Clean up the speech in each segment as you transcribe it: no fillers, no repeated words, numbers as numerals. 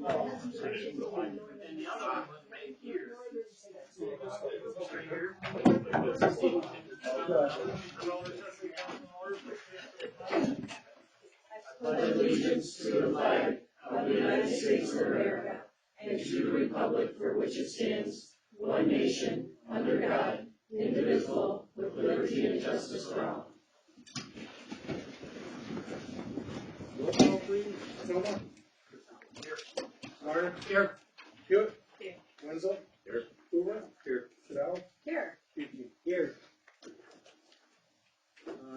And the other one was right here. Right here. I pledge allegiance to the flag of the United States of America and to the republic for which it stands, one nation, under God, indivisible, with liberty and justice for all. Roll call, please. Selma? Here. Carter? Here. Hewitt? Here. Wenzel? Here. Hoover? Here. Cadell? Here. Here.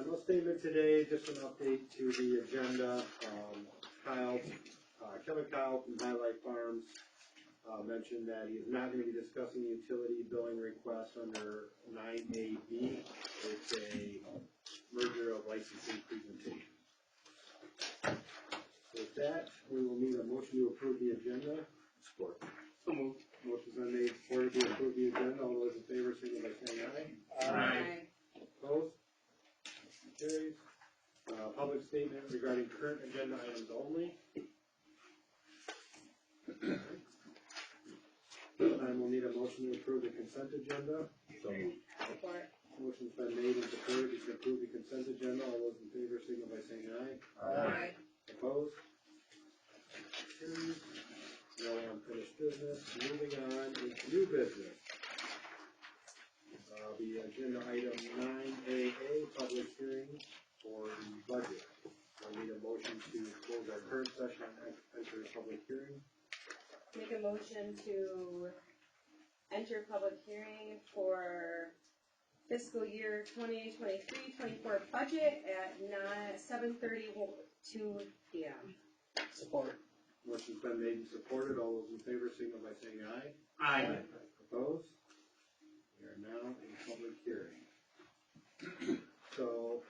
No statement today, just an update to the agenda. Kevin Kyle from Highlight Farms mentioned that he is not going to be discussing utility billing requests under 9AB. It's a merger of licensing presentation. With that, we will need a motion to approve the agenda. Support. So moved. Motion's been made, supported to approve the agenda. All those in favor, signify by saying aye. Aye. Opposed? Carries. Public statement regarding current agenda items only. And we'll need a motion to approve the consent agenda. So moved. Support. Motion's been made and supported to approve the consent agenda. All those in favor signify by saying aye. Aye. Opposed? Carries. No unfinished business. Moving on into new business. The agenda item 9AA, public hearing for the budget. I need a motion to close our current session and enter public hearing. Make a motion to enter public hearing for fiscal year 2023-24 budget at 7:32 p.m. Support. Motion's been made and supported. All those in favor signal by saying aye. Aye. Opposed? We are now in public hearing. So,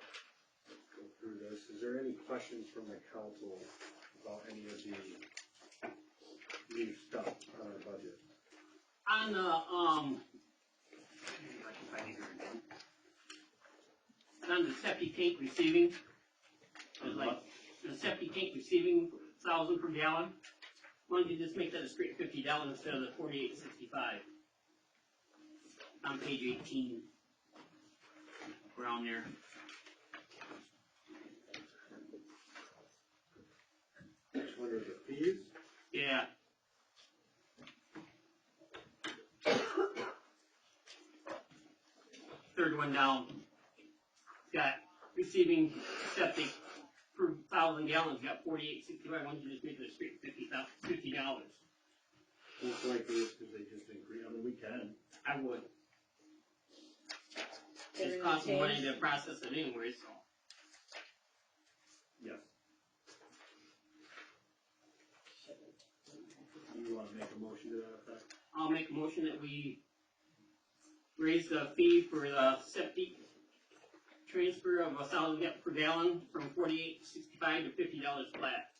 let's go through this. Is there any questions from the council about any of the new stuff on our budget? On the on the septic tank receiving, there's like the septic tank receiving 1,000 per gallon. Why don't you just make that a straight $50 instead of the $48.65 on page 18, around there. Under the fees? Yeah. Third one down. Got receiving septic per 1,000 gallons, got $48.65. Why don't you just make it a straight $50? Most likely it's because they just increased. I mean, we can. I would. It's costing money to process it anyway, so. Yes. You want to make a motion to that effect? I'll make a motion that we raise the fee for the septic transfer of 1,000 per gallon from $48.65 to $50 flat.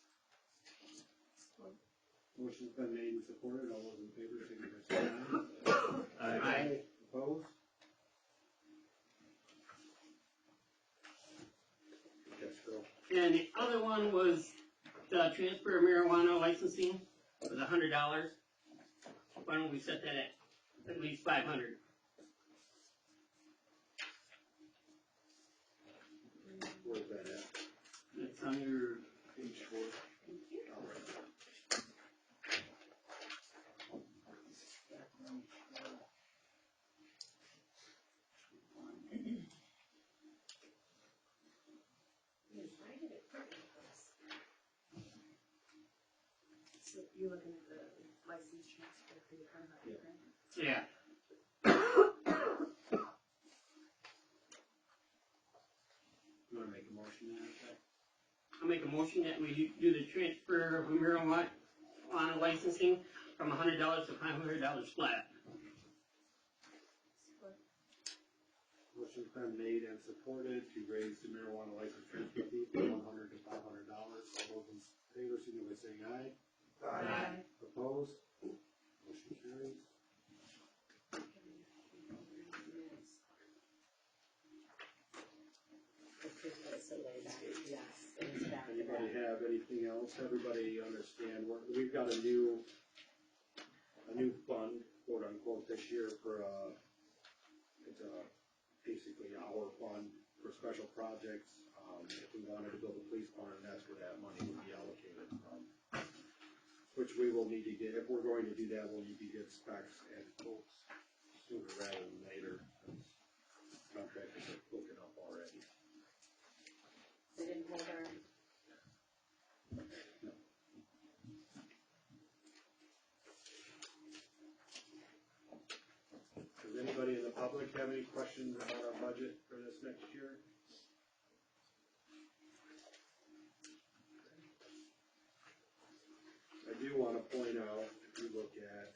Motion's been made and supported. All those in favor, signify by saying aye. Aye. Opposed? Yes, Phil. And the other one was the transfer of marijuana licensing was $100. Why don't we set that at least $500? Where's that at? It's under Page 4. All right. So you're looking at the license transfer for your permit, right? yeah. You want to make a motion to that effect? I'll make a motion that we do the transfer of marijuana licensing from $100 to $500 flat. Motion's been made and supported to raise the marijuana license transfer fee from $100 to $500. All those in favor, signify by saying aye. Aye. Opposed? Motion carries. Anybody have anything else? Everybody understand? We we've got a new fund, quote unquote, this year for, it's basically our fund for special projects. If we wanted to build a police barn, that's where that money would be allocated from. Which we will need to get, if we're going to do that, we'll need to get specs and quotes sooner rather than later. Contractors are booking up already. They didn't hold our. Does anybody in the public have any questions about our budget for this next year? I do want to point out, if you look at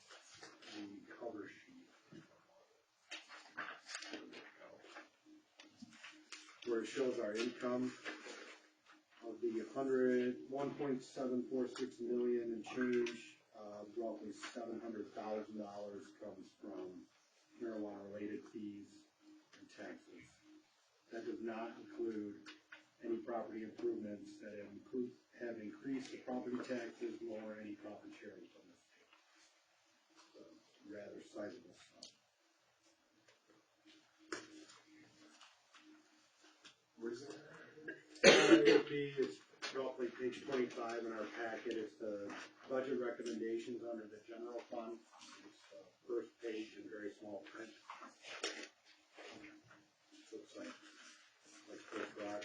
the cover sheet, where it shows our income of the 1.746 million and change, roughly $700,000 comes from marijuana-related fees and taxes. That does not include any property improvements that have increased the property taxes nor any profit sharing from the state. So, rather sizable stuff. Where is it? It's roughly page 25 in our packet. It's the budget recommendations under the general fund. It's the first page in very small print. Looks like this rock.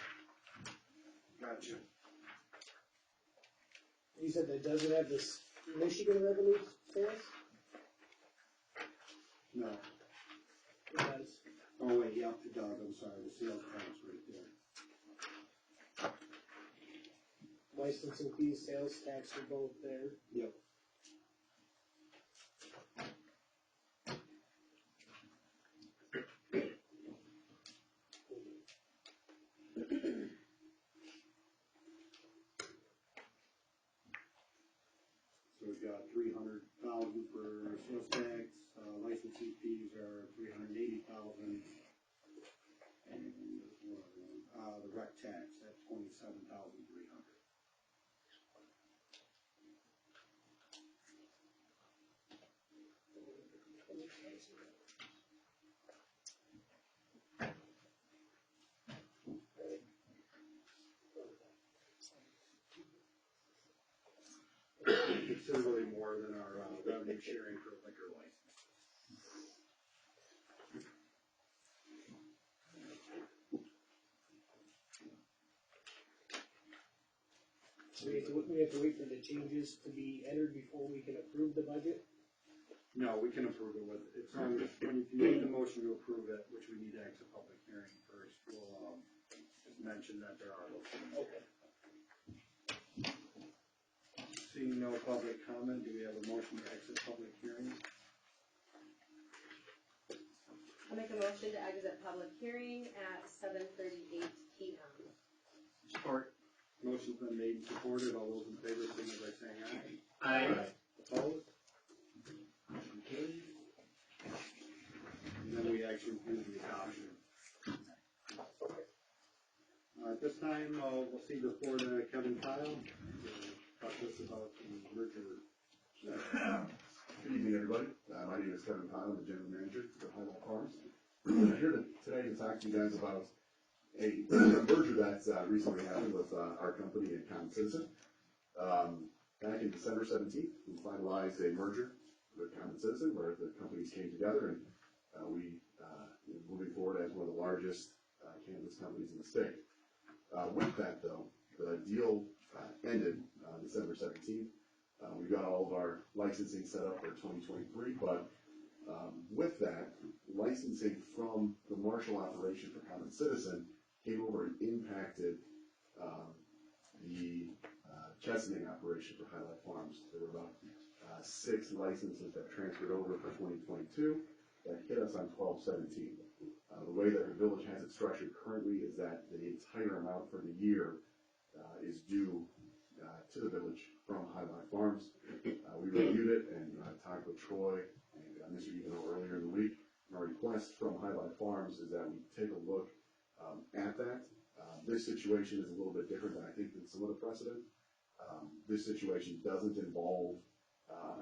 Gotcha. You said that doesn't have this Michigan revenue sales? No. It does. Oh wait, yeah, it does. I'm sorry. The sales tax right there. Licensing fees, sales tax are both there. Yep. So we've got 300,000 for sales tax, licensing fees are 380,000, and the rec tax at 27,300. Considerably more than our revenue sharing for liquor licenses. So we have to wait for the changes to be entered before we can approve the budget? No, we can approve it with, it's on, if you need the motion to approve it, which we need to exit public hearing first, we'll, just mention that there are those things. Okay. Seeing no public comment, do we have a motion to exit public hearing? I'll make a motion to exit public hearing at 7:38 p.m. Support. Motion's been made and supported, all those in favor, signify by saying aye. Aye. Opposed? Motion carries. And then we actually do the adoption. At this time, we'll see the floor to Kevin Kyle, to talk to us about the merger. Good evening, everybody. My name is Kevin Kyle, I'm the general manager of Highlight Farms. Here today to talk to you guys about a merger that's recently happened with our company and Common Citizen. Back in December 17th, we finalized a merger with Common Citizen where the companies came together and we moving forward as one of the largest cannabis companies in the state. With that, though, the deal ended on December 17th. We got all of our licensing set up for 2023, but with that, licensing from the Marshall operation for Common Citizen came over and impacted the Chesaning operation for Highlight Farms. There were about 6 licenses that transferred over for 2022 that hit us on 12/17. The way that the village has it structured currently is that the entire amount for the year is due to the village from Highlight Farms. We reviewed it and talked with Troy and Mr. Evano earlier in the week. And our request from Highlight Farms is that we take a look at that. This situation is a little bit different than I think than some of the precedent. This situation doesn't involve,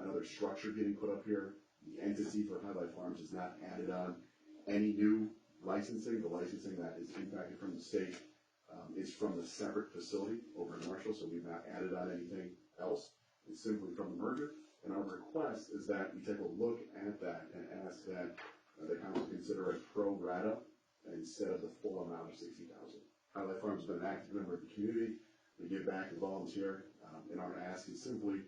another structure getting put up here. The entity for High Life Farms is not added on any new licensing. The licensing that is impacted from the state, is from the separate facility over in Marshall, so we've not added on anything else. It's simply from the merger. And our request is that you take a look at that and ask that the council consider a pro rata instead of the full amount of $60,000. High Life Farms has been an active member of the community. We give back and volunteer, and our ask is simply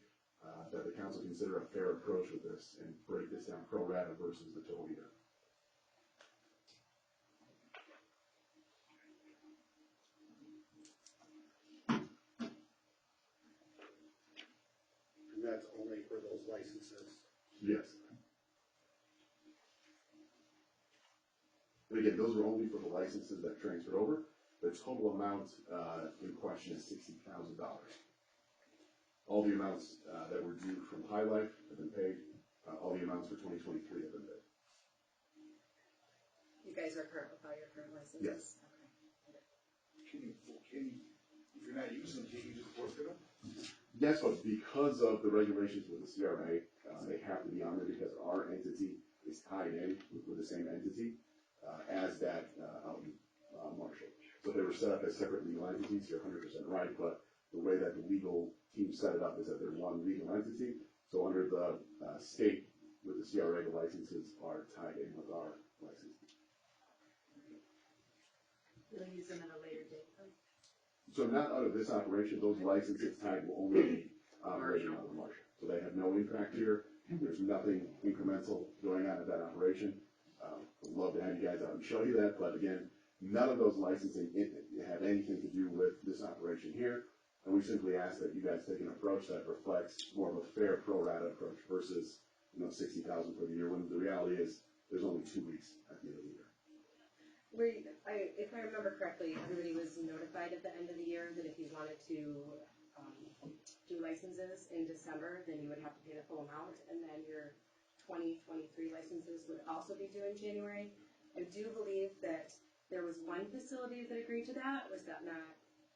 that the council consider a fair approach with this and break this down pro rata versus the total year. And that's only for those licenses. Yes. And again, those are only for the licenses that transferred over. The total amount in question is $60,000. All the amounts that were due from High Life have been paid. All the amounts for 2023 have been paid. You guys are current with all your current licenses? Yes. Okay. If you're not using them, can you just forfeit them? Yes, but because of the regulations with the CRA, they have to be on there because our entity is tied in with the same entity as that out in Marshall. So they were set up as separate legal entities. You're 100% right, but the way that the legal team set it up is that they're one legal entity. So under the state with the CRA, the licenses are tied in with our license. You'll use them at a later date, though? So not out of this operation, those licenses tied will only be operating out of Marshall. So they have no impact here. There's nothing incremental going on at that operation. I'd love to have you guys out and show you that, but again, none of those licensing have anything to do with this operation here. And we simply ask that you guys take an approach that reflects more of a fair pro rata approach versus, $60,000 for the year, when the reality is there's only 2 weeks at the end of the year. If I remember correctly, everybody was notified at the end of the year that if you wanted to do licenses in December, then you would have to pay the full amount, and then your 2023 licenses would also be due in January. I do believe that there was one facility that agreed to that. Was that not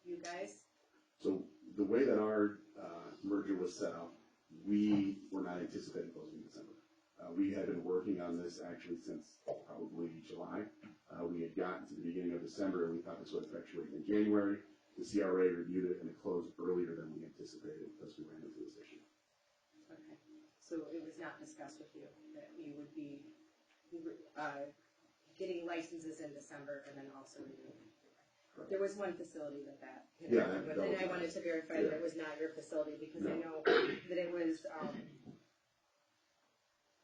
you guys? So the way that our merger was set up, we were not anticipating closing in December. We had been working on this actually since probably July. We had gotten to the beginning of December and we thought this would effectuate in January. The CRA reviewed it and it closed earlier than we anticipated because we ran into this issue. Okay. So it was not discussed with you that you would be getting licenses in December and then also renewing? There was one facility that Yeah, happened with, and I wanted to verify that it was not your facility because I know that it was,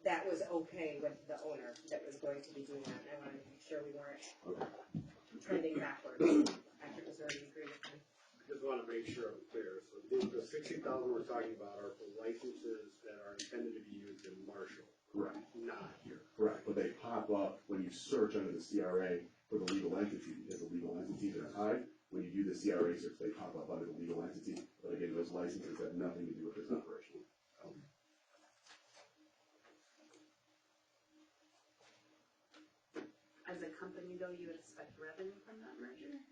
that was okay with the owner that was going to be doing that, and I wanted to make sure we weren't trending backwards after it was already agreed upon. I just want to make sure I'm clear. So the $60,000 we're talking about are for licenses that are intended to be used in Marshall. Correct. Not here. Correct, but they pop up when you search under the CRA for the legal entity, because the legal entities are tied. When you do the CRA search, they pop up under the legal entity, but again, those licenses have nothing to do with this operation. As a company, though, you would expect revenue from that merger?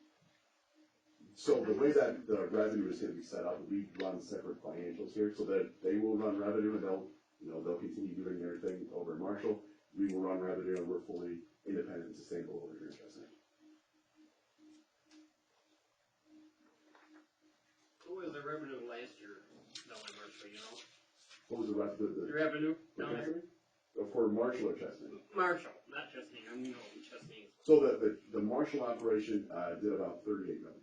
So the way that the revenue is going to be set up, we run separate financials here, so that they will run revenue and they'll continue doing everything over in Marshall. We will run revenue and we're fully independent and sustainable over here in Chesaning. What was the revenue last year down in Marshall, you know? What was the rest of The revenue down there? For Marshall or Chesaning? Marshall, not Chesaning, I mean, Chesaning. So the Marshall operation did about $38 million.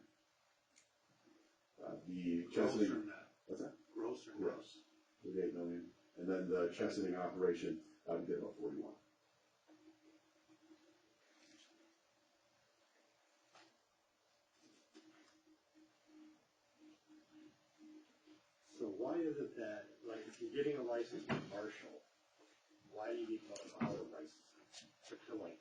The Chesaning, what's that? Gross or Gross. $38 million. And then the Chesaning operation did about 41. So why is it that, like, if you're getting a license from Marshall, why do you need those other licenses to cover it?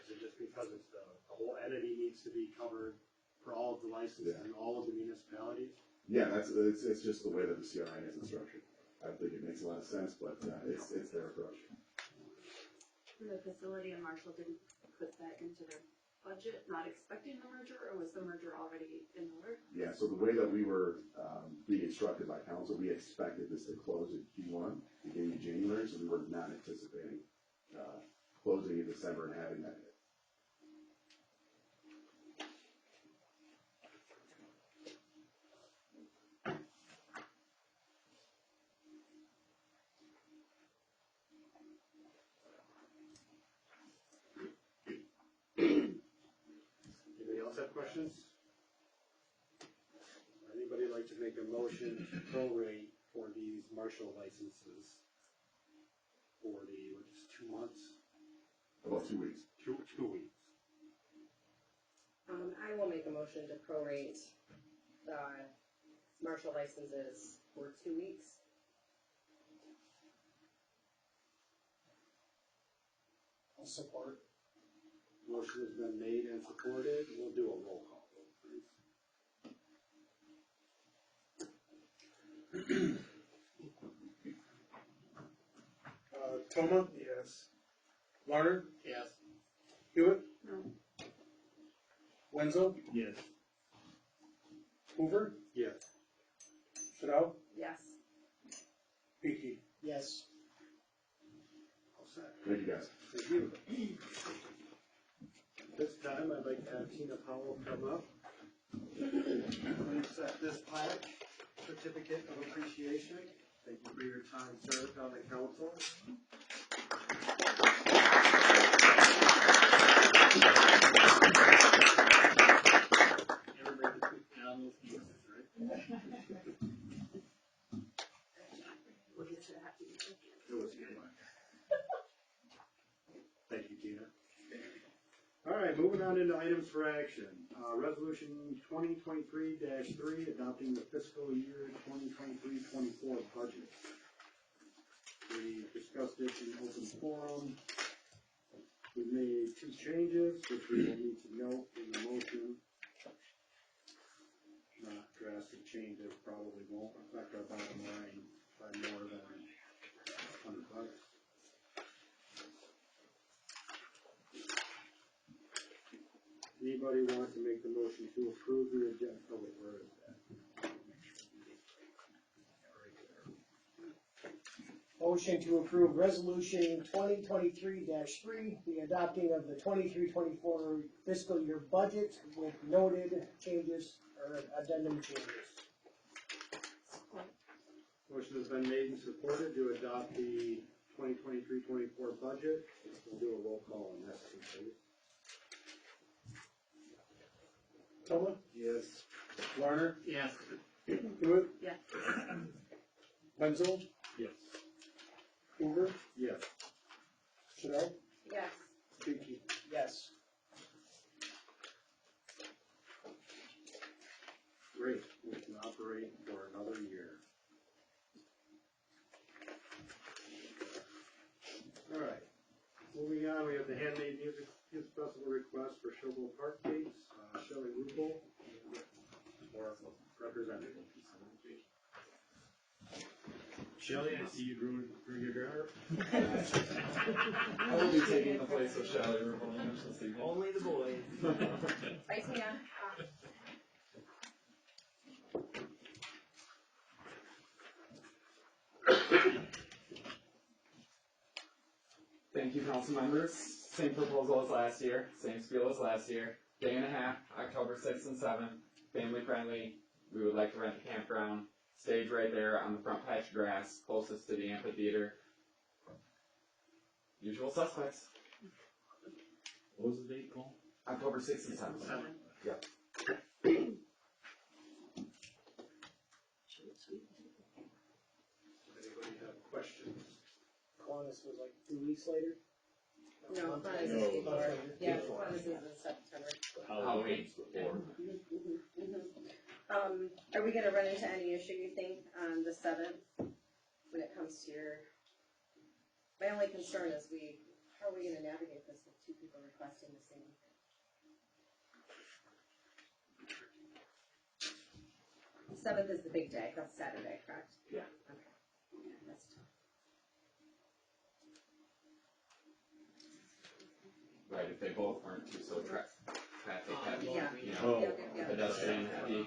Is it just because it's the whole entity needs to be covered for all of the licenses in all of the municipalities? Yeah, it's just the way that the CRI has it structured. I think it makes a lot of sense, but it's their approach. The facility in Marshall didn't put that into their budget, not expecting the merger, or was the merger already in the works? Yeah, so the way that we were, being instructed by council, we expected this to close in Q1, beginning of January, so we were not anticipating, closing in December and having that hit. Anybody else have questions? Anybody like to make a motion to prorate for these marshal licenses for the, what is 2 months? About 2 weeks. 2 weeks. I will make a motion to prorate the martial licenses for 2 weeks. I'll support. Motion has been made and supported. We'll do a roll call vote, please. Toma? Yes. Larner? Yes. Hewitt? No. Wenzel? Yes. Hoover? Yes. Chanel? Yes. Peaky? Yes. All set. Thank you, guys. Thank you. This time, I'd like to have Tina Powell come up and accept this plaque, certificate of appreciation. Thank you for your time served on the council. Everybody can put down those pieces, right? We'll get to that. It was your plaque. Thank you, Tina. All right, moving on into items for action. Resolution 2023-3, adopting the fiscal year 2023-24 budget. We discussed this in open forum. We made 2 changes, which we will need to note in the motion. Not drastic changes, probably won't affect our bottom line by more than $100. Anybody want to make the motion to approve the agenda? Oh, wait, where is that? Motion to approve resolution 2023-3, the adopting of the 23-24 fiscal year budget with noted changes or addendum changes. Motion has been made and supported to adopt the 2023-24 budget. We'll do a roll call on that, please. Toma? Yes. Larner? Yes. Hewitt? Yes. Wenzel? Yes. Hoover? Yes. Chanel? Yes. Peaky? Yes. Great. We can operate for another year. All right. Moving on, we have the handmade music youth festival request for Showboat Park Gates. Shelley Rupel, or representative. Shelley, I see you grew your hair. I will be taking the place of Shelley Rubelman this evening. Only the boys. Bye, Tina. Thank you, council members. Same proposal as last year, same spiel as last year. Day and a half, October 6th and 7th, family friendly. We would like to rent the campground. Stage right there on the front patch of grass, closest to the amphitheater. Usual suspects. What was the date, Paul? October 6th and 7th. Yep. Anybody have questions? Columbus was like 2 weeks later. No, Columbus No. is before. Yeah, Before. Columbus is in September. Halloween. Before. Are we gonna run into any issue, you think, on the 7th, when it comes to your, my only concern is how are we gonna navigate this with 2 people requesting the same thing? 7th is the big day, that's Saturday, correct? Yeah. Okay, yeah, that's tough. Right, if they both weren't too so traffic heavy, Yeah. you know, Yeah. pedestrian heavy.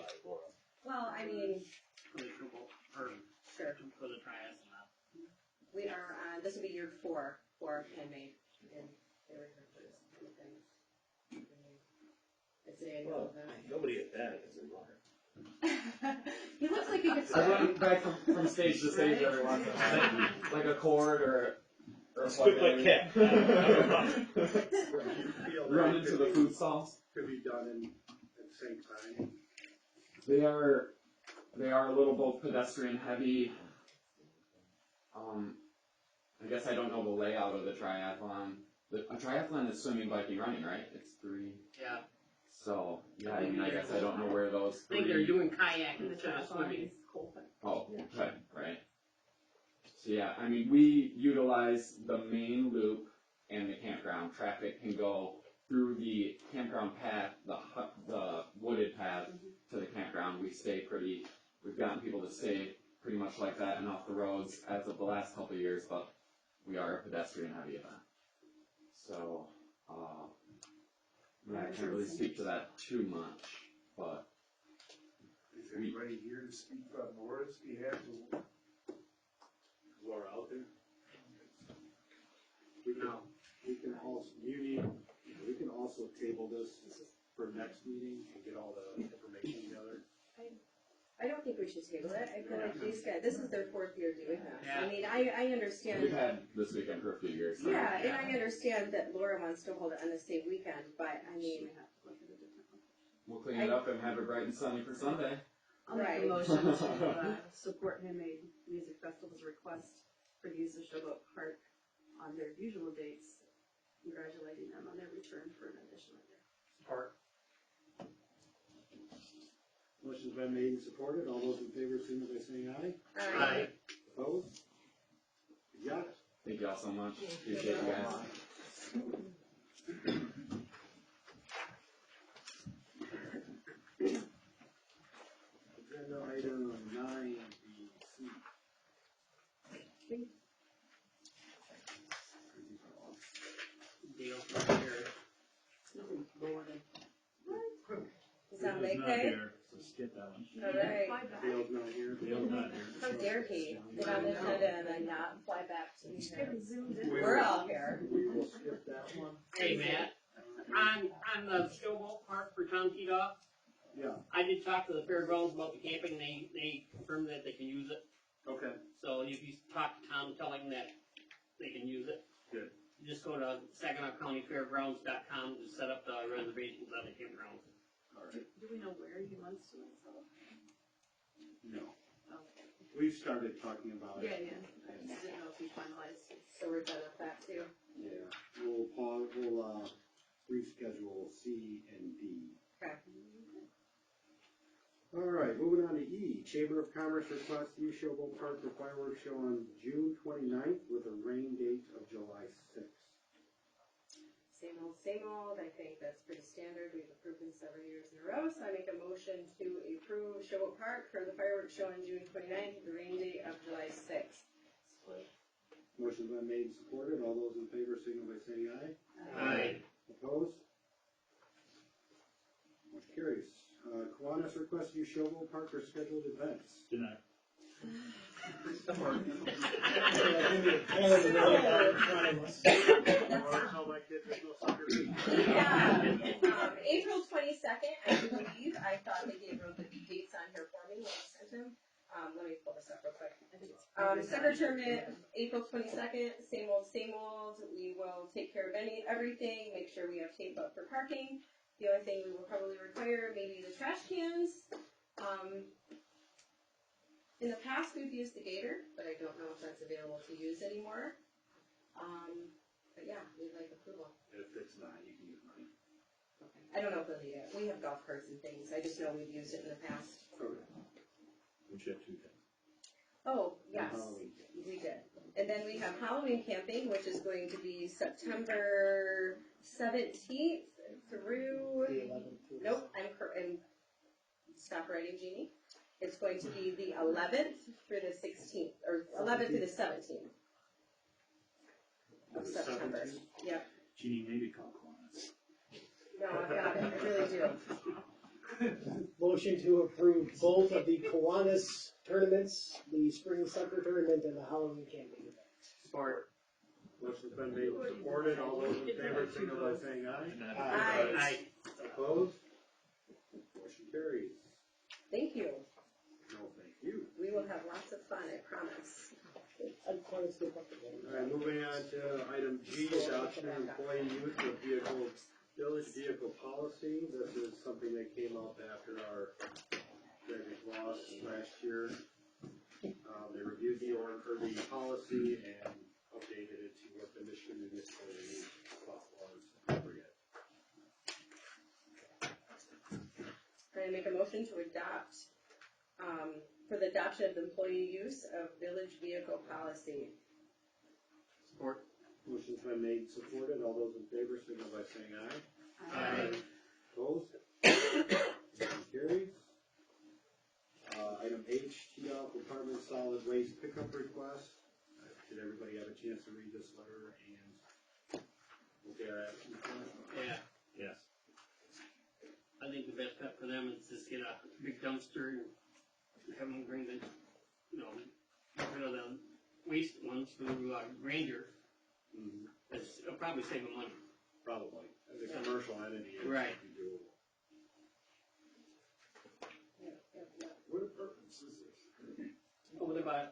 Well, I mean, For the triple, or sure, for the triathlon. we are on, this will be year 4 for handmade, and they were here first. It's an annual event. Nobody at that is in water. He looks like he could I run back from stage to stage every once in a while, like a cord or a Quick like cat. Do you feel that Run it into could the be- food stalls. Could be done at the same time. They are a little both pedestrian heavy. I guess I don't know the layout of the triathlon. A triathlon is swimming, biking, running, right? It's 3. Yeah, So yeah, I mean, I guess I don't know where those I think they're 3. doing kayaking And the instead of triathlon swimming. is cold. Oh, okay, right. So yeah, I mean, we utilize the main loop and the campground. Traffic can go through the campground path, the wooded path to the campground. We've gotten people to stay pretty much like that and off the roads as of the last couple of years, but we are a pedestrian heavy event. So, yeah, I can't really speak to that too much, but Is anybody here to speak on Laura's behalf? Laura out there? We can also table this for next meeting and get all the information together. I don't think we should table it. I feel like these guys, this is their 4th year doing this. Yeah. I mean, I understand. we've had this weekend for a few years. So. Yeah, and I understand that Laura wants to hold it on the same weekend, but I mean, We'll clean it up and have it bright and sunny for Sunday. I'll make Right. a motion to support Handmade Music Festival's request for the use of Showboat Park on their usual dates, congratulating them on their return for an additional year. Support. Motion's been made and supported. All those in favor, signal by saying aye. Aye. Opposed? You got it. Thank y'all so much. Appreciate you guys. Agenda item 9B. Dale's not here. does that make sense? So skip that one. All right. Fly back. Dale's not here. Dale's not here. How dare he get on the agenda and then not fly back to Skip here? and zoomed in. We're all here. We will skip that one. Hey, Matt, on the Showboat Park for Tom Titoff, Yeah, I did talk to the fairgrounds about the camping, they confirmed that they can use it. okay. So if you talk to Tom, tell him that they can use it. Good. Just go to SaginawCountyFairgrounds.com to set up the reservations on the campgrounds. All right. Do we know where he wants to install? No. Okay. We've started talking about it. Yeah. I just didn't know if he finalized. So we're done with that too. Yeah. We'll reschedule C and D. Okay. All right, moving on to E. Chamber of Commerce requests use Showboat Park for fireworks show on June 29th with a rain date of July 6th. Same old. I think that's pretty standard. We've approved them several years in a row, so I make a motion to approve Showboat Park for the fireworks show on June 29th with the rain date of July 6th. Motion's been made and supported. All those in favor signal by saying aye. Aye. Opposed? Motion carries. Kiwanis requests use Showboat Park for scheduled events. Deny. Tell my kids there's no soccer league. Yeah, April 22nd, I believe. I thought they gave the dates on here for me when I sent them. Let me pull this up real quick. Summer tournament, April 22nd, same old. We will take care of everything, make sure we have tape up for parking. The only thing we will probably require, maybe the trash cans. In the past, we've used the Gator, but I don't know if that's available to use anymore. But yeah, we'd like approval. If it's not, you can use mine. I don't know if they'll need it. We have golf carts and things. I just know we've used it in the past. Which you have 2 things. Oh, yes, Halloween. we did. And then we have Halloween camping, which is going to be September 17th through, nope, I'm stop writing, Jeannie. It's going to be the 11th through the 16th, or 11th through the 17th of September. Yep. Jeannie, maybe call Kiwanis. No, I've got it, I really do. Motion to approve both of the Kiwanis tournaments, the spring soccer tournament and the Halloween camping event. Support. Motion's been made and supported, all those in favor, signal by saying aye. Aye. Opposed? Motion carries. Thank you. No, thank you. We will have lots of fun, I promise. Alright, moving on to item G, adoption of employee use of village vehicle policy. This is something that came up after our tragic loss last year. They reviewed the policy and updated it to what the Michigan Municipal League thought was appropriate. I make a motion to adopt, for the adoption of the employee use of village vehicle policy. Support. Motion's been made and supported. All those in favor, signal by saying aye. Aye. Opposed? Motion carries. Item H, T-Off Department Solid Waste Pickup Request. Did everybody have a chance to read this letter and look at it? Yeah, Yes. I think the best bet for them is just get a big dumpster and have them bring the, get rid of the waste ones to Granger. It'll probably save them money. Probably. As a commercial entity, it Right. would be doable. What apartments is this? Over by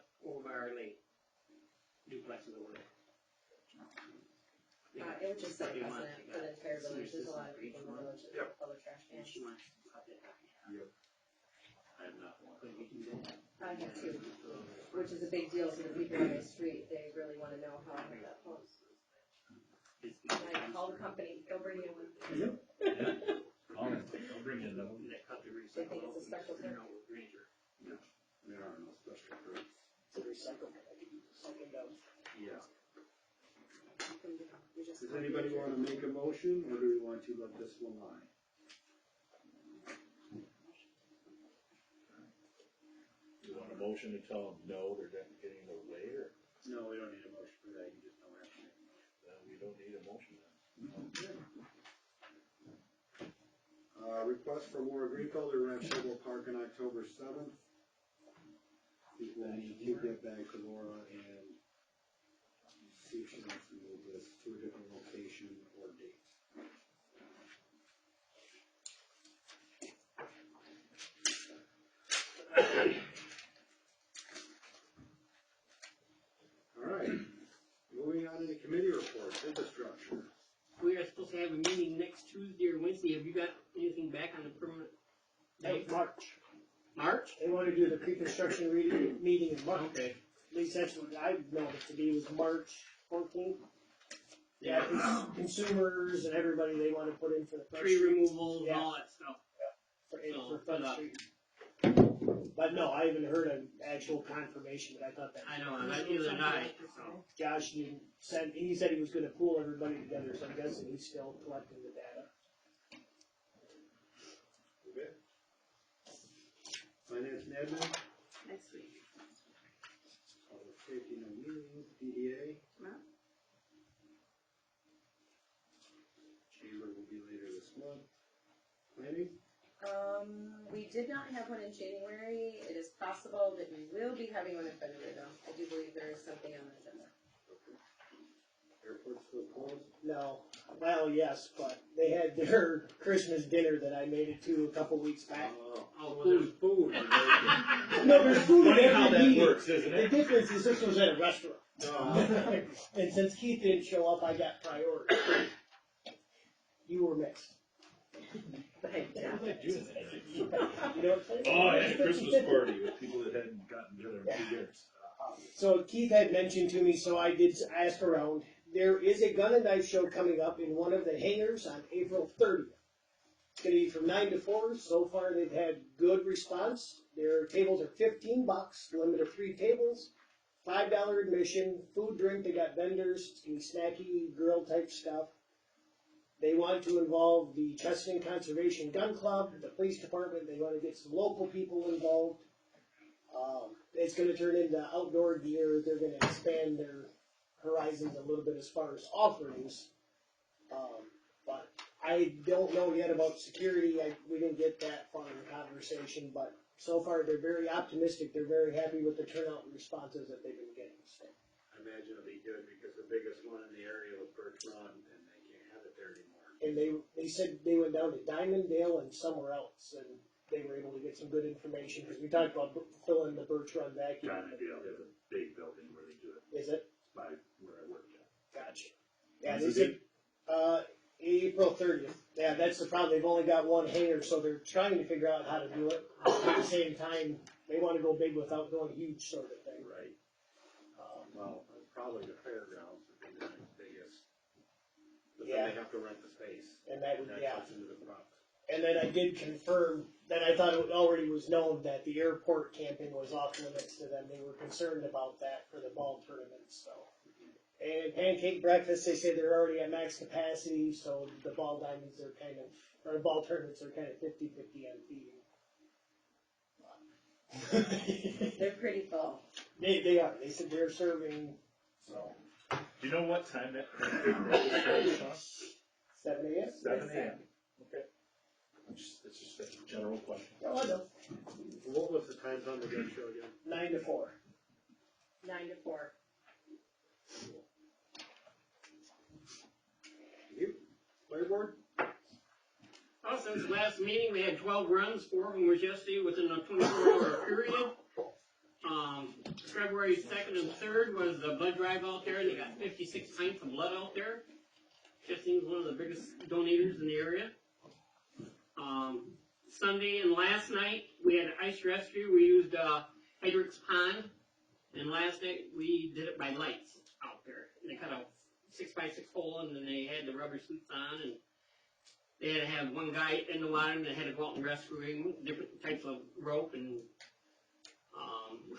our lake. Duplexes over there. It would just set a precedent for the entire village, there's a lot of people in the village that have public trash cans. I have not one. I have two, which is a big deal to the people on the street, they really wanna know how I have that phone. I call the company, they'll bring you one. I'll bring in them. They think it's a special term. There are no special groups. It's a recycle. Yeah. We just- Does anybody want to make a motion, or do we want to let this one lie? You want a motion to tell them no, they're getting in their way, or No, we don't need a motion for that, you just don't have to make a motion. we don't need a motion then? Request for Laura Greenfelder to rent Showboat Park on October 7th. We'll need to get back to Laura and see if she wants to move this to a different location or date. Alright, moving on to the committee reports, infrastructure. We are supposed to have a meeting next Tuesday or Wednesday. Have you got anything back on the permanent date? March. March? They want to do the pre-construction meeting in March. Okay. At least that's what I've known it to be, was March 14th. Yeah, consumers and everybody, they want to put in for the Front Tree Street. removal and all that stuff. For Front Street. But no, I haven't heard an actual confirmation, but I thought that. I know, that either night, so. Josh didn't send, he said he was gonna pool everybody together, so I'm guessing he's still collecting the data. Okay. Finance and admin, Next week. public safety, no meeting, PDA. Tomorrow? Chamber will be later this month. Planning? We did not have one in January, it is possible that we will be having one in February though, I do believe there is something on the agenda. Airport's still closed? No, well, yes, but they had their Christmas dinner that I made it to a couple weeks back. Oh, there's food. No, there's food at Funny how every that meeting. works, isn't The it? difference is this was at a restaurant. Oh. And since Keith didn't show up, I got priority. You were mixed. Thank you. What was I doing that? You know what I'm saying? Oh, I had a Christmas party with people that hadn't gotten together in 2 years. So Keith had mentioned to me, so I did ask around. There is a gun and knife show coming up in one of the hangars on April 30th. It's going to be from 9 to 4. So far, they've had good response. Their tables are $15, limit of 3 tables, $5 admission, food, drink. They got vendors. It's going to be snacky, grill type stuff. They want to involve the Chesaning Conservation Gun Club, the police department. They want to get some local people involved. It's going to turn into outdoor gear. They're going to expand their horizons a little bit as far as offerings. But I don't know yet about security, we didn't get that far in the conversation, but so far they're very optimistic, they're very happy with the turnout and responses that they've been getting, so. I imagine it'll be good because the biggest one in the area was Birch Run and they can't have it there anymore. And they said they went down to Diamonddale and somewhere else, and they were able to get some good information, because we talked about filling the Birch Run vacuum. Diamondale is a big building where they do it, Is it? by where I worked at. Gotcha. Yeah, When's they the said, April 30th. Yeah, that's the problem, they've only got one hangar, so they're trying to figure out how to do it. At the same time, they wanna go big without going huge sort of thing. Right. Well, probably the fairgrounds would be the next biggest. But then Yeah. they have to rent the space. And that would, That yeah. cuts into the profit. And then I did confirm that I thought it already was known that the airport camping was off limits to them. They were concerned about that for the ball tournaments, so. And pancake breakfast, they say they're already at max capacity, so the ball diamonds are kind of, or ball tournaments are kind of 50-50 on feeding. They're pretty full. They are. They said they're serving, so, Do you know what time that pancake breakfast starts, Sean? 7 a.m.? 7 a.m. Okay. It's just a general question. Oh, I know. What was the times on the gun show again? 9 to 4. 9 to 4. Playboard? Oh, since the last meeting, we had 12 runs, 4 of them was yesterday within a 24-hour period. February 2nd and 3rd was the blood drive out there, and they got 56 pints of blood out there. Justin's one of the biggest donators in the area. Sunday and last night, we had ice rescue. We used Hydrix Pond, and last night we did it by lights out there. They cut a 6x6 hole, and then they had the rubber suits on, and they had to have one guy in the water, and they had to go out and rescue him, different types of rope and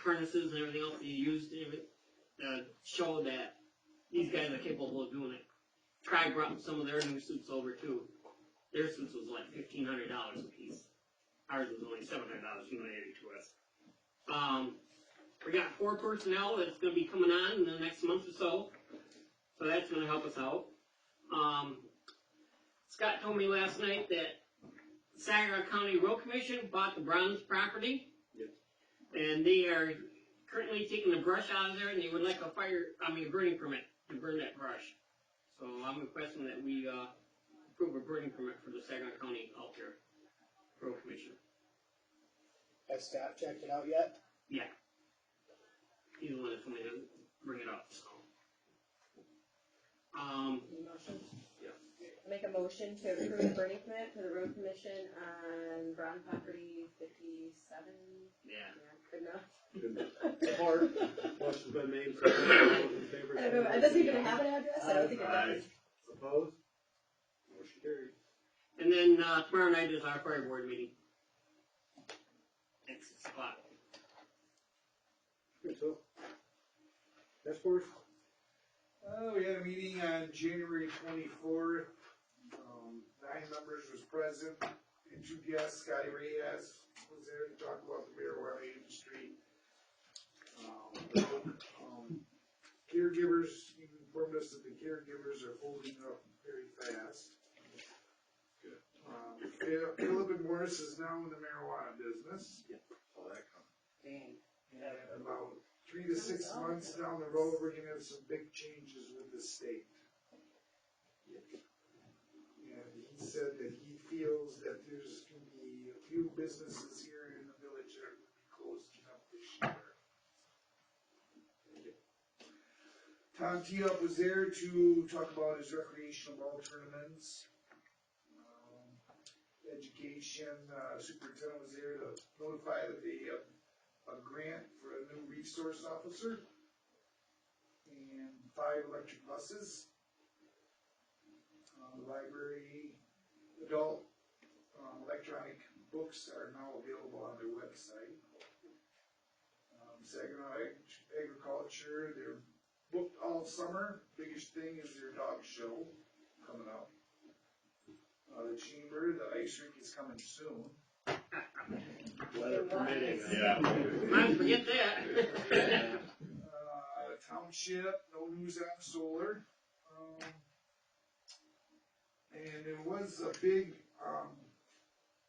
harnesses and everything else they used to show that these guys are capable of doing it. Tribe brought some of their new suits over too. Their suits was like $1,500 a piece. Ours was only $700 donated to us. We got 4 personnel that's going to be coming on in the next month or so. So that's going to help us out. Scott told me last night that Saginaw County Road Commission bought the Browns property. Yep. And they are currently taking the brush out of there, and they would like a burning permit to burn that brush. So I'm requesting that we approve a burning permit for the Saginaw County out there Road Commission. Has Scott checked it out yet? Yeah. He's the one that told me to bring it up, so. Motion? Yeah. Make a motion to approve the burning permit for the road commission on Brown property 57. Yeah. Good enough. Support. Motion's been made, so all those in favor. I don't know, it doesn't even have an address, I don't think it does. Opposed? Motion carried. And then tomorrow night is our fire board meeting. At 6 o'clock. Good, so. Task force? We had a meeting on January 24th. 9 members was present, and 2 guests. Scotty Reyes was there to talk about the marijuana industry. Caregivers informed us that the caregivers are folding up very fast. Philip and Morris is now in the marijuana business. Saw that coming. And about 3 to 6 months down the road, we're gonna have some big changes with the state. And he said that he feels that there's gonna be a few businesses here in the village that are gonna be closing up this year. Tom Teop was there to talk about his recreational ball tournaments. Education, superintendent was there to notify that they have a grant for a new resource officer and 5 electric buses. The library, adult electronic books are now available on their website. Saginaw Agriculture, they're booked all summer. Biggest thing is their dog show coming up. The chamber, the ice rink is coming soon. Weather permitting. Yeah. Might forget that. Township, no news on solar. And there was a big,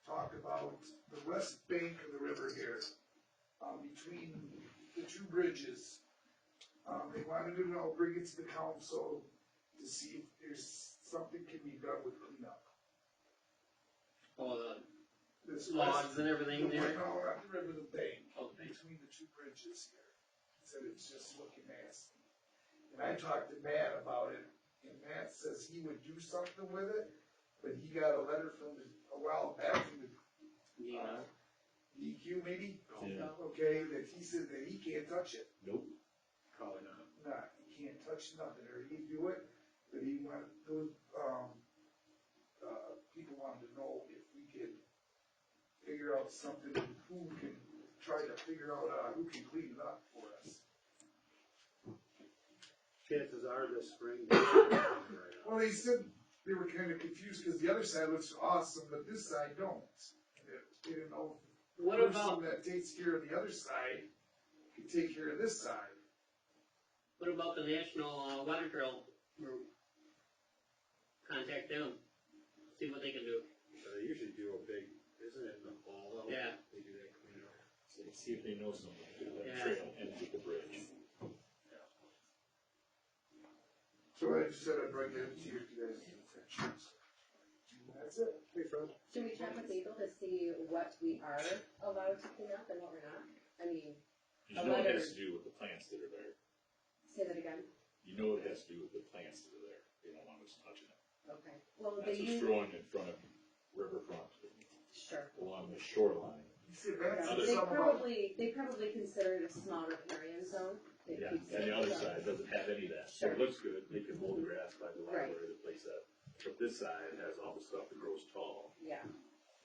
talk about the west bank of the river here, between the two bridges. They wanted to know, bring it to the council to see if there's something can be done with cleanup. All the This logs and everything there. No, not the river, the bank, Oh, the bank. between the two bridges here. He said it's just looking nasty. And I talked to Matt about it, and Matt says he would do something with it, but he got a letter from a while back from the Yeah. DQ maybe? Yeah. Okay, that he said that he can't touch it. Nope. Probably not. Nah, he can't touch nothing, or he'd do it, but he wanted, those, people wanted to know if we could figure out something, who can, try to figure out, who can clean it up for us. Chances are this spring. Well, they said they were kinda confused, cause the other side looks awesome, but this side don't. They didn't know if What the about, person that takes care of the other side could take care of this side. what about the National Water Trail group? Contact them, see what they can do. They usually do a big, isn't it in the fall though? Yeah. They do that cleanup. See if they know something, that Yeah. trail ends at the bridge. So I just said I'd bring it to you guys. That's it. Thanks, Ron. Should we check with legal to see what we are allowed to clean up and what we're not? I mean, You know it has to do with the plants that are there. say that again? You know it has to do with the plants that are there. They don't want us touching it. Okay. Well, That's what's growing in front of riverfront, Sure. along the shoreline. You said that's Other- They something about, probably consider it a small riparian zone. They Yeah, keep and the saying other so. side doesn't have any of that, so Sure. it looks good, they can mow the grass by the Right. library, the place up. But this side has all the stuff that grows tall. Yeah.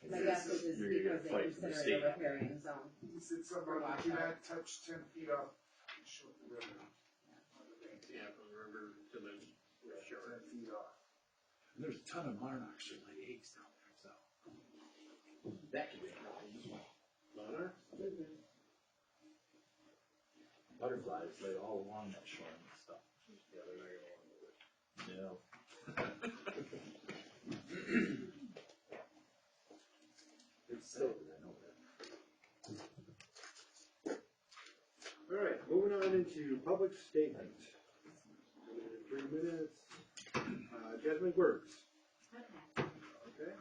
And My you're- guess is you're gonna because get a they fight from the consider it a state. riparian zone. you said something about you not touch 10 feet off the shore of the river. Yeah, from the river to the shore. 10 feet off. And there's a ton of monarchs that lay eggs down there, so. That could be a problem as well. Monarch? Mm-hmm. Butterflies lay all along that shore and stuff. Yeah, they're not gonna want to Yeah. It's silver, I know that. All right, moving on into public statement. 3 minutes. Jasmine Works. Okay.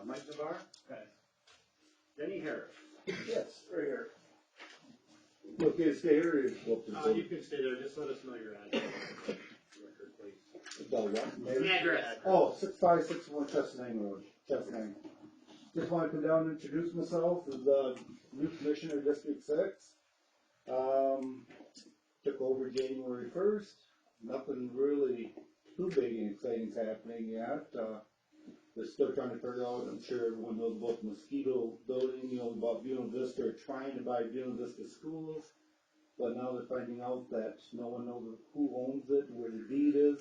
Mike Navarre. Denny Harris. Yes, right here. Okay, to stay here, or what to You can stay there, just let us know your address. Record, please. About what? Maybe? Address. Oh, 6561 Chesaning Road, Chesaning. Just want to come down and introduce myself as the new commissioner of District 6. Took over January 1st. Nothing really too big and exciting is happening yet. They're still trying to figure out, I'm sure everyone knows about the mosquito building, about Buena Vista, trying to buy Buena Vista schools. But now they're finding out that no one knows who owns it, where the deed is.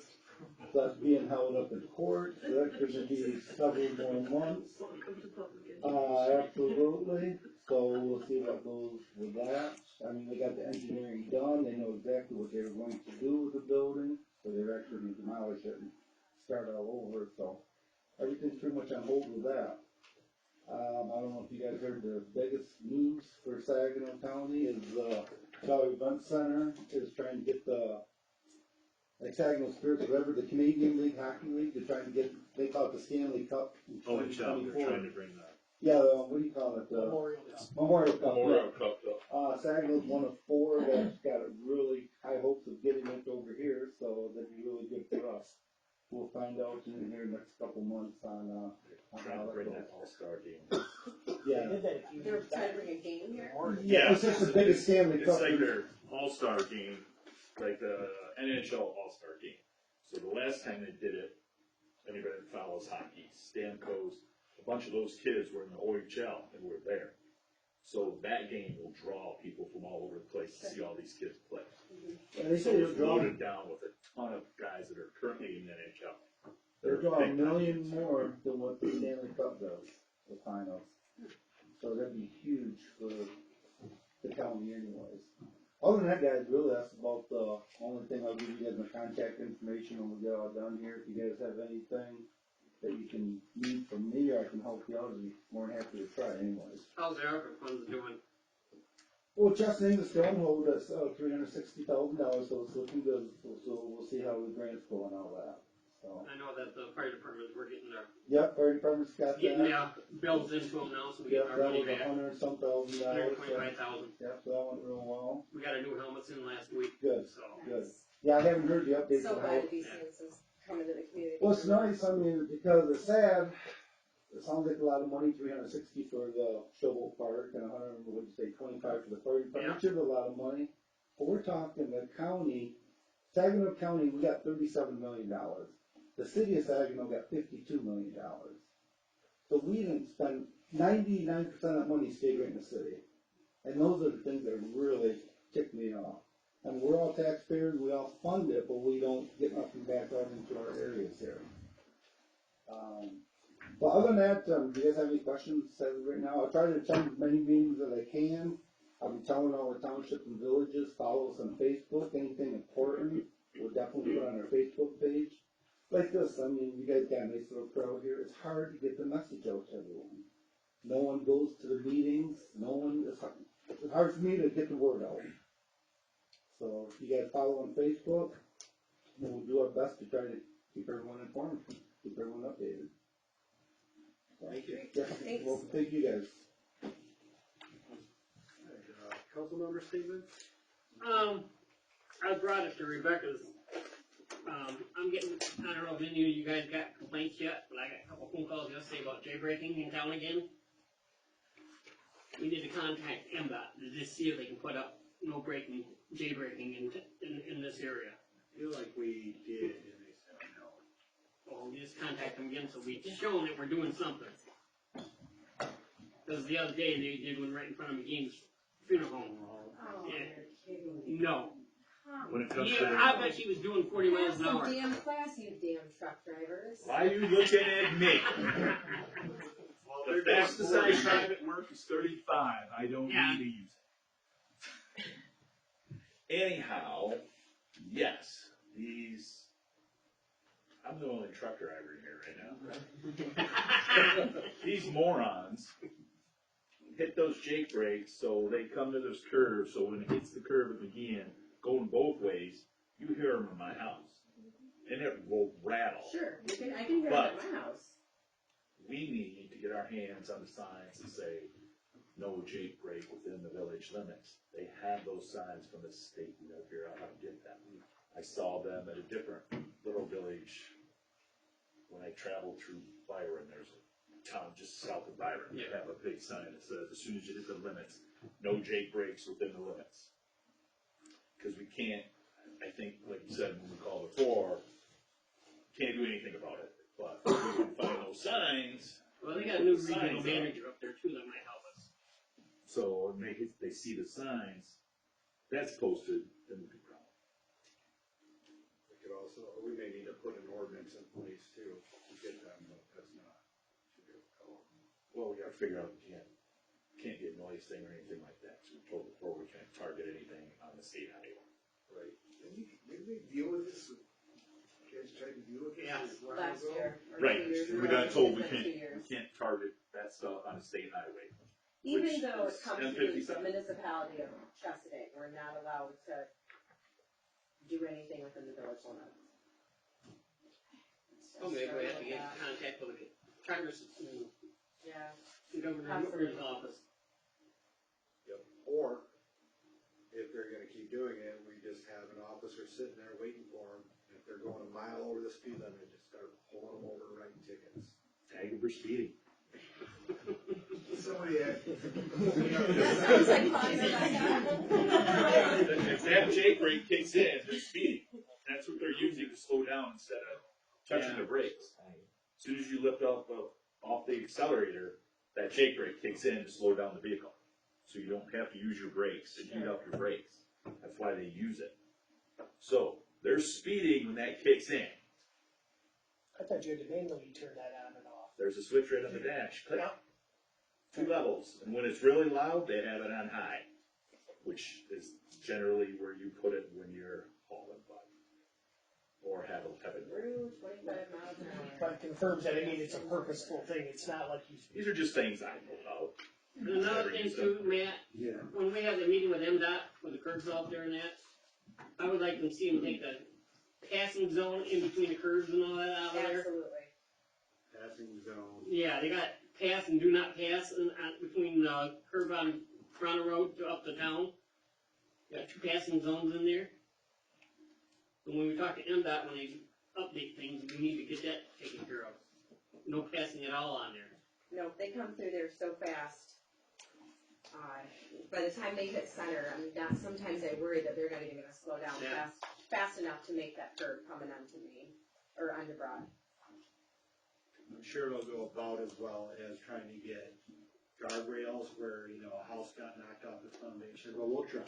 So that's being held up in court, so that's gonna be several more months. Absolutely, so we'll see what goes with that. I mean, they got the engineering done, they know exactly what they were going to do with the building, so they're actually gonna demolish it and start all over, so everything's pretty much on hold with that. I don't know if you guys heard the biggest news for Saginaw County is, Valley Event Center is trying to get the, like Saginaw Spirits, whatever, the Canadian League Hockey League, they're trying to get, they call it the Stanley Cup in Oh, in town, they're 2024. trying to bring that. Yeah, what do you call it? Memorial Cup. Memorial Cup. Memorial Cup up. Saginaw's one of 4 that's got really high hopes of getting it over here, so that'd be really good for us. We'll find out in here next couple months on Trying how to that bring goes. that all-star game. Yeah. They're trying to bring a game here? Yeah, it's just the biggest Stanley Cup. It's like their all-star game, like the NHL all-star game. So the last time they did it, anybody that follows hockey, Stamkos, a bunch of those kids were in the OHL and were there. So that game will draw people from all over the place to see all these kids play. And they So say it's they're drawing, loaded down with a ton of guys that are currently in the NHL. they're drawing a big time million games. more than what the Stanley Cup does, the finals. So that'd be huge for the county anyways. Other than that, guys, really, that's about the only thing. I'll give you guys my contact information when we get all done here. If you guys have anything, that you can need from me, or I can help you out, I'd be more than happy to try anyways. How's the ARPA funds doing? Well, Justin is still on hold, that's, $360,000, so it's looking good, so we'll see how the grants go and all that, so. I know that the fire departments were getting their, Yep, fire department's got getting that. their bills into them now, so we Yep, get our that money was back. $100-some thousand. $125,000. Yep, so that went real well. We got our new helmets in last week, Good, so. good. Yeah, I haven't heard the updates So on how. glad to be seeing some coming to the community. Well, it's nice, I mean, because it's sad, it sounds like a lot of money, 360 for the shovel park, and 100, what'd you say, 25 for the fire department, which is a lot of money. But we're talking the county, Saginaw County, we got $37 million. The city of Saginaw got $52 million. So we didn't spend, 99% of that money stayed right in the city. And those are the things that really tick me off. And we're all taxpayers, we all fund it, but we don't get nothing back out into our areas here. But other than that, do you guys have any questions right now? I'll try to attend as many meetings as I can. I'll be telling all the townships and villages, follow us on Facebook, anything important, we'll definitely put on our Facebook page. Like this, I mean, you guys got a nice little crowd here, it's hard to get the message out to everyone. No one goes to the meetings, it's hard for me to get the word out. So if you guys follow on Facebook, we'll do our best to try to keep everyone informed, keep everyone updated. Thank you. Yeah, Thanks. well, thank you guys. Council member statements? I brought it to Rebecca's, I'm getting, I don't know if any of you guys got complaints yet, but I got a couple phone calls yesterday about jaybreaking in town again. We need to contact MDOT to just see if they can put up no breaking, jaybreaking in this area. I feel like we did, and they said no. Well, we just contact them again, so we've shown that we're doing something. Because the other day, they did one right in front of McGee's funeral home. Oh, Yeah. you're kidding me. No. When it comes Yeah, to, I bet she was doing 40 miles Have an some hour. damn class, you damn truck drivers. why are you looking at me? The fastest I drive at work is 35, I don't Yeah. need to use it. Anyhow, yes, I'm the only truck driver in here right now. These morons hit those Jake brakes so they come to this curve, so when it hits the curve at McGeehan, going both ways, you hear them in my house. And it will rattle. Sure, I can hear But- it at my house. We need to get our hands on the signs and say, no Jake brake within the village limits. They have those signs from the state, we gotta figure out how to get them. I saw them at a different little village when I traveled through Byron. There's a town just south of Byron. They have a big sign that says, as soon as you hit the limits, no Jake brakes within the limits. Cause we can't, I think, like you said when we called before, can't do anything about it. But if we can find those signs. Well, they got a new Signs regional up. manager up there too that might help us. So when they see the signs, that's posted, then we can problem. We could also, we may need to put an ordinance in place too, to get them, but that's not too difficult. Well, we gotta figure out, we can't get noise thing or anything like that, so we told before we can't target anything on the state highway. Right. Didn't we deal with this? You guys tried to deal with this? Yeah. a while Last ago? year. Or Right, 2 years we ago. got told we It's been 2 can't, years. we can't target that stuff on the state highway. Even which though it is comes to M57. the municipality of Chesapeake, we're not allowed to do anything within the village limits. Oh, maybe we have to get in contact with the Congress and Yeah. Governor Absolutely. Nooker's office. Yep. Or, if they're gonna keep doing it, we just have an officer sitting there waiting for them. If they're going a mile over the speed limit, just start pulling them over and writing tickets. Tag them for speeding. Somebody had. That sounds like fun, Rebecca. If that Jake brake kicks in, they're speeding. That's what they're using to slow down instead of touching the brakes. As soon as you lift off the accelerator, that Jake brake kicks in to slow down the vehicle. So you don't have to use your brakes to heat up your brakes. That's why they use it. So, they're speeding when that kicks in. I thought you had to manually turn that on and off. There's a switch right on the dash. Click. 2 levels. And when it's really loud, they have it on high, which is generally where you put it when you're hauling butt. Or have it. Through 25 miles an hour. But it confirms that, I mean, it's a purposeful thing, it's not like you. These are just things I know about. And another thing too, Matt, Yeah. when we have the meeting with MDOT, with the curbs out there and that, I would like to see them take the passing zone in between the curbs and all that out of there. Absolutely. Passing zone. Yeah, they got pass and do not pass between the curb on Toronto Road to up to town. Got 2 passing zones in there. And when we talk to MDOT, when they update things, we need to get that taken care of. No passing at all on there. No, they come through there so fast. By the time they hit center, I mean, sometimes I worry that they're not even gonna slow down Yeah. fast enough to make that curve coming onto Main, or onto Broad. I'm sure it'll go about as well as trying to get guardrails where, you know, a house got knocked off its foundation, but we'll try.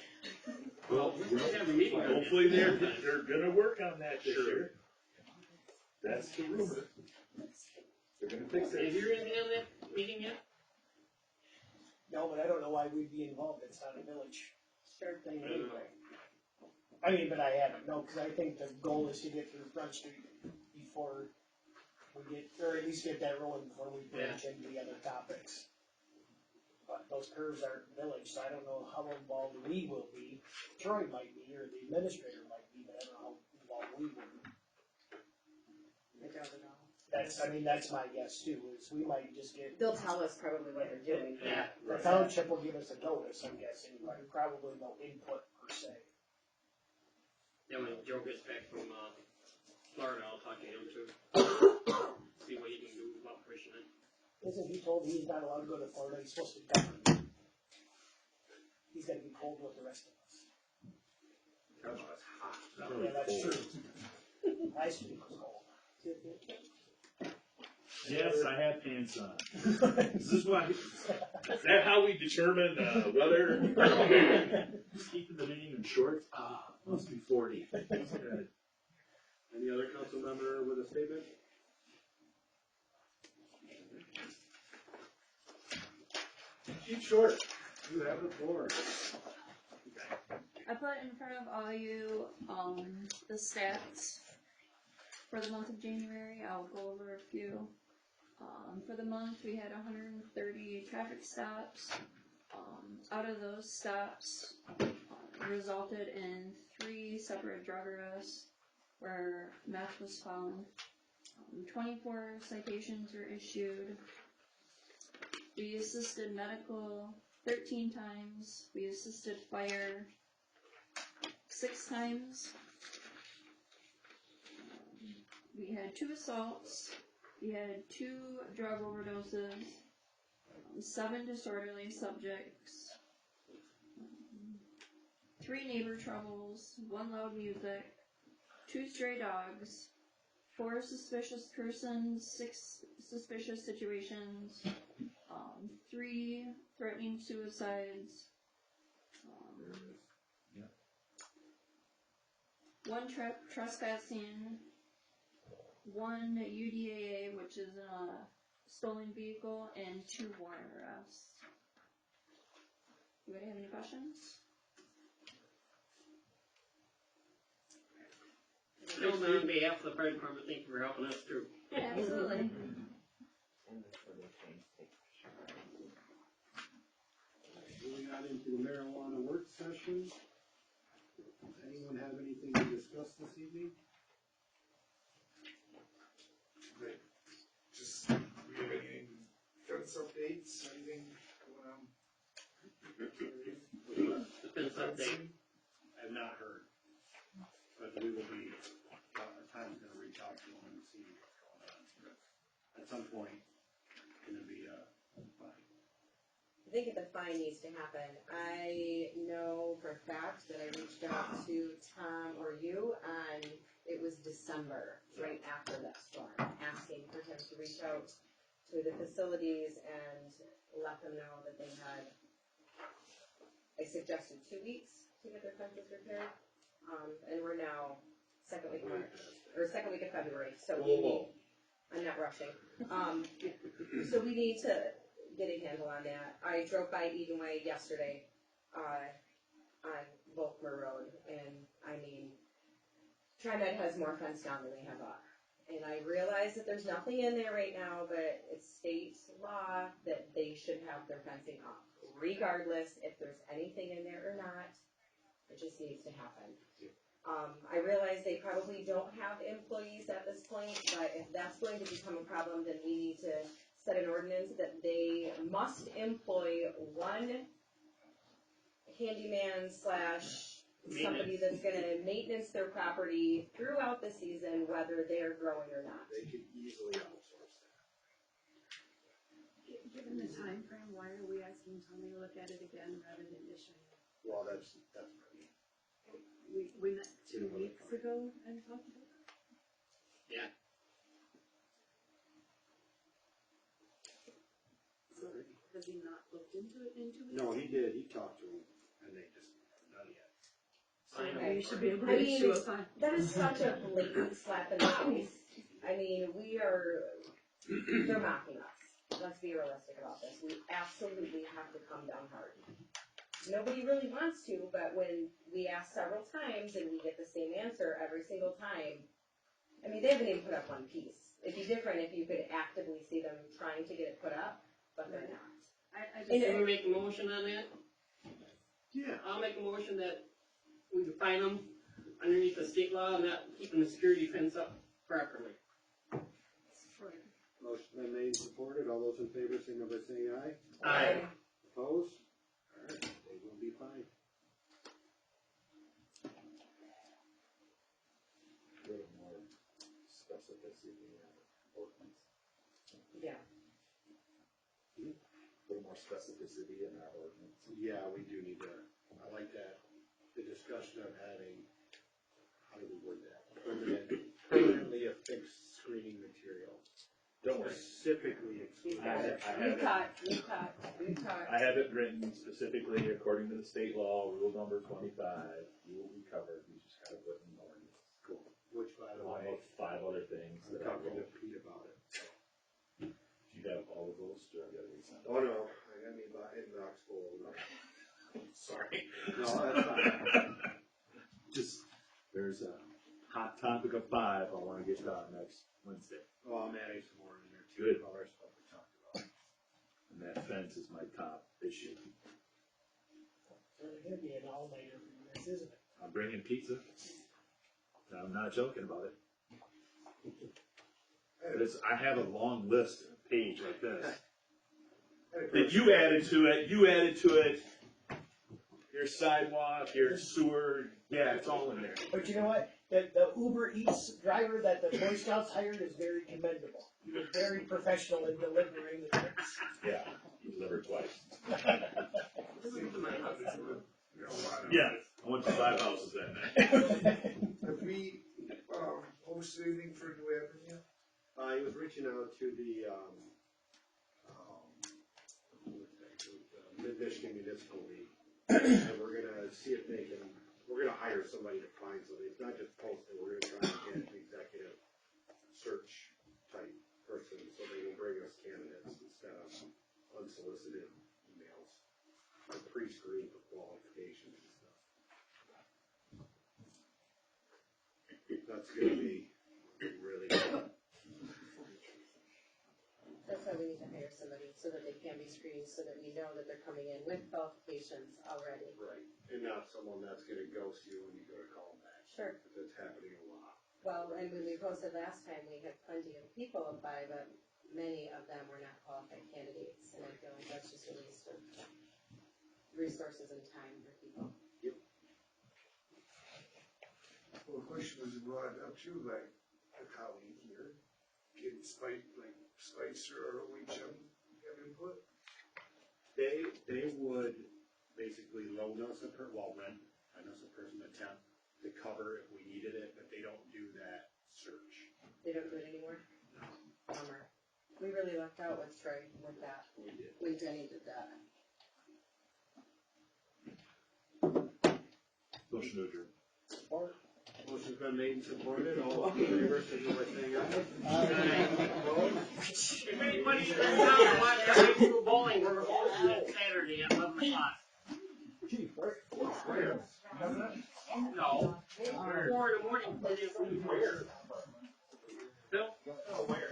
Well, We have a meeting on that. hopefully they're gonna work on that this year. That's the rumor. They're gonna fix Have it. you been on that meeting yet? No, but I don't know why we'd be involved, it's not a village Sure. thing anyway. I mean, but I haven't, no, cause I think the goal is to get through Front Street before we get, or at least get that rolling before we branch into the other topics. But those curves aren't village, so I don't know how involved we will be. Troy might be, or the administrator might be, but I don't know how involved we will be. I doubt it all. That's my guess too, is we might just get, They'll tell us probably what they're doing. Yeah. the township will give us a notice, I'm guessing, but probably no input per se. Then when Joe gets back from, Florida, I'll talk to him too. See what he can do about pushing it. Isn't he told he's not allowed to go to Florida, he's supposed to govern? He's gotta be cold with the rest of us. Yeah, that's true. Last week was cold. Yes, I have pants on. Is that how we determine, whether keeping the name in short? Must be 40. Any other council member with a statement? Keep short. You have the floor. I put in front of all you, the stats for the month of January. I'll go over a few. For the month, we had 130 traffic stops. Out of those stops, resulted in 3 separate drug arrests where meth was found. 24 citations were issued. We assisted medical 13 times. We assisted fire 6 times. We had 2 assaults. We had 2 drug overdoses, 7 disorderly subjects, 3 neighbor troubles, 1 loud music, 2 stray dogs, 4 suspicious persons, 6 suspicious situations, 3 threatening suicides, 1 trespassing, 1 UDAA, which is a stolen vehicle, and 2 warrant arrests. Anybody have any questions? On behalf of the fire department, thank you for helping us through. Absolutely. Moving on into the marijuana work session. Does anyone have anything to discuss this evening? Just, do we have any fence updates, anything going on? The fence update. I have not heard. But we will be, Tom's gonna reach out to him and see what's going on. At some point, gonna be a fine. I think the fine needs to happen. I know for a fact that I reached out to Tom or you on, it was December, right after that storm, asking for him to reach out to the facilities and let them know that they had, I suggested 2 weeks to get their fences repaired. And we're now second week of March, or second week of February, so we need, I'm not rushing. So we need to get a handle on that. I drove by Edenway yesterday, on Volkmer Road, and I mean, TriMet has more fence down than we have up. And I realize that there's nothing in there right now, but it's state law that they should have their fencing up, regardless if there's anything in there or not. It just needs to happen. I realize they probably don't have employees at this point, but if that's going to become a problem, then we need to set an ordinance that they must employ one handyman slash somebody that's gonna maintenance their property throughout the season, whether they're growing or not. They could easily outsource that. Given the time frame, why are we asking Tony to look at it again rather than issuing it? Well, that's right. We met 2 weeks ago and talked about it. Yeah. So, has he not looked into it in 2 weeks? No, he did, he talked to him, and they just, not yet. Sign Okay, you them. should be able I to mean, issue a fine. that is such a blatant slap in the face. I mean, they're mocking us. Let's be realistic about this. We absolutely have to come down hard. Nobody really wants to, but when we ask several times and we get the same answer every single time, I mean, they haven't even put up one piece. It'd be different if you could actively see them trying to get it put up, but they're not. I just, Can we make a motion on that? Yeah. I'll make a motion that we can fine them underneath the state law and not keeping the security fence up properly. Motion been made and supported, all those in favor, signal by saying aye. Aye. Opposed? Alright, they will be fine. Little more specificity in our ordinance. Yeah. Little more specificity in our ordinance. Yeah, we do need to, I like that, the discussion of having, how do we word that? Permanently affixed screening material. Don't worry. Specifically excluded. We've talked. I have it written specifically according to the state law, rule number 25. You will be covered. You just gotta put in the ordinance. Cool. Which, by the Along way, with 5 other things I'm that I talking to wrote. Pete about it. Do you have all of those? Do I gotta resend? Oh, no, I got me inbox full. Sorry. No, that's fine. Just, there's a hot topic of 5 I wanna get done next Wednesday. Oh, I'm adding some more in there too. Good. All our stuff we talked about. And that fence is my top issue. It's really gonna be an all-nighter for you guys, isn't it? I'm bringing pizza. I'm not joking about it. I have a long list, a page like this. That you added to it, your sidewalk, your sewer, yeah, it's all in there. But you know what? The Uber Eats driver that the Boy Scouts hired is very commendable. He was very professional in delivering the tips. Yeah, you delivered twice. Deliver to my house. Yeah, I went to 5 houses that night. Have we, posted anything for New Avenue yet? He was reaching out to the, Mid-Michigan Municipal League. And we're gonna see if they can, we're gonna hire somebody to find somebody. It's not just posting, we're gonna try and get an executive search type person, so they will bring us candidates instead of unsolicited emails. Or pre-screen for qualifications and stuff. That's gonna be really good. That's why we need to hire somebody, so that they can be screened, so that we know that they're coming in with qualifications already. Right, and not someone that's gonna ghost you when you go to call them back. Sure. Because that's happening a lot. Well, and when we posted last time, we had plenty of people apply, but many of them were not qualified candidates, and I feel like that's just a waste of resources and time for people. Well, the question was brought up too, like, a colleague here, can Spicer or OHM have input? They would basically loan us rent us a person, a temp, to cover if we needed it, but they don't do that search. They don't do it anymore? No. Bummer. We really lucked out with Troy with that. We did. When Jenny did that. Motion to adjourn. Support. Motion's been made and supported, all in favor, signal by saying aye. If anybody's in town and wants to high school bowling, we're hosting that Saturday at 11 o'clock. Chief, right? No. 4 in the morning, 4 days a week. Where? Bill? Oh, where?